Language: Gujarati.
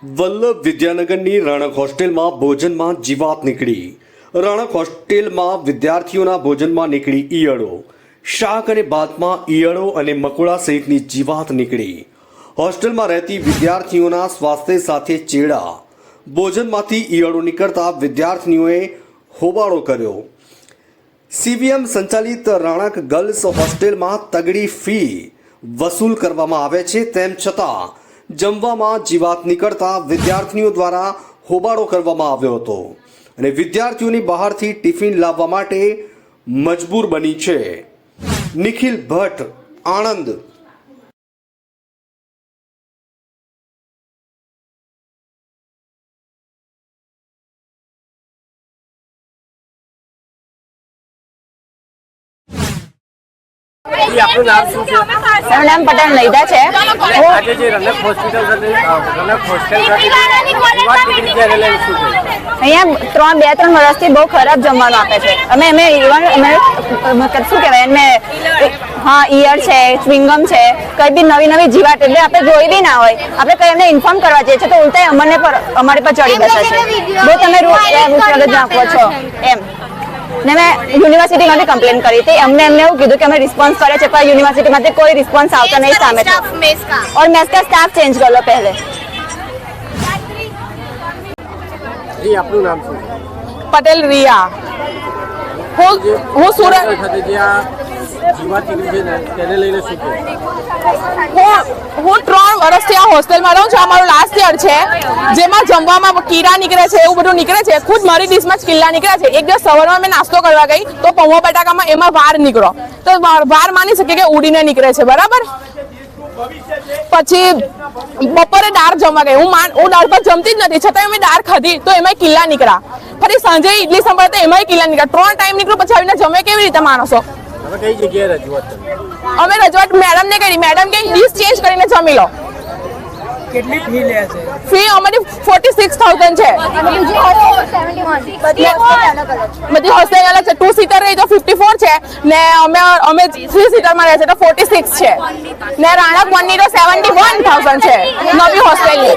વલ્લભ વિદ્યાનગરની રાણક હોસ્ટેલમાં ભોજનમાં જીવાત નીકળી। રાણક હોસ્ટેલમાં વિદ્યાર્થીઓના ભોજનમાં નીકળી ઈયળો। શાક અને ભાતમાં ઈયળો અને મકોડા સહિતની જીવાત નીકળી। હોસ્ટેલમાં રહેતી વિદ્યાર્થીઓના સ્વાસ્થ્ય સાથે ચેડા। ભોજનમાંથી ઈયળો નીકળતા વિદ્યાર્થીઓએ હોબાળો કર્યો। સીવીએમ સંચાલિત રાણક ગર્લ્સ હોસ્ટેલમાં તગડી ફી વસૂલ કરવામાં આવે છે, તેમ છતાં જમવામાં જીવાત નીકળતા વિદ્યાર્થીઓ દ્વારા હોબાળો કરવામાં આવ્યો હતો અને વિદ્યાર્થીઓની બહારથી ટિફિન લાવવા માટે મજબૂર બની છે। નિખિલ ભટ્ટ, આણંદ। आपનું નામ શું છે? મારું નામ પટેલ નૈદા છે। આજે જે રનક હોસ્પિટલ અહીંયા 2-3 વર્ષથી બહુ ખરાબ જમવાનું આપે છે। અમે શું કહેવાય એમને, હા, ઈયળ છે, ચ્વિંગમ છે, કંઈ બી નવી જીવાત એટલે આપણે જોઈ બી ના હોય, આપણે કંઈ એમને ઇન્ફોર્મ કરવા જઈએ છીએ તો ઉલટા અમારી પર ચડી બેસે છે। બહુ તમે રૂટ નાખો છો એમ। ને મેં યુનિવર્સિટીમાં બી કમ્પ્લેન કરી હતી। એમને એવું કીધું કે અમે રિસ્પોન્સ કરે છે, પણ યુનિવર્સિટીમાંથી કોઈ રિસ્પોન્સ આવતો નહીં સામે। और मेस का स्टाफ चेंज कर लो पहले। જી આપનું નામ શું છે? પટેલ રિયા। હું સુરત જીવાત નીકળી છે ને તેને લઈને શું કહે? હું 3 વર્ષથી આ હોસ્ટેલમાં રહું છું। અમારું લાસ્ટ યર છે, જેમાં જમવામાં કીડા નીકળે છે, એવું બધું નીકળે છે। ખુદ મારી ડિશમાં જ કિલ્લા નીકળ્યા છે। એક દિવસ સવારમાં મેં નાસ્તો કરવા ગઈ તો પૌવા બટાકામાં એમાં વાર નીકળ્યો, તો વાર માની શકીએ કે ઉડીને નીકળે છે, બરાબર। પછી બપોરે દાળ જમવા ગઈ, હું દાળ પર જમતી જ નથી, છતાં મેં દાળ ખાધી તો એમાં કિલ્લા નીકળ્યા। ફરી સાંજે ઇડલી સંભાળ તો એમાં કિલ્લા નીકળ્યા। 3 ટાઈમ નીકળ્યું, પછી આવીને જમે કેવી રીતે માણસો? હવે કઈ જગ્યાએ રજૂઆત કરી? અમે રજૂઆત મેડમને કરી, મેડમ કે ડિશ ચેન્જ કરીને જમી લો। કેટલી ફી લે છે? ફી અમારી 46,000 છે। બધી હોસ્ટેલ અલગ છે। 2 સીટર રહી તો 54 છે ને અમે 3 સીટરમાં રહે છે તો 46 છે ને રાણક 1 ની તો 71,000 છે નવી હોસ્ટેલની।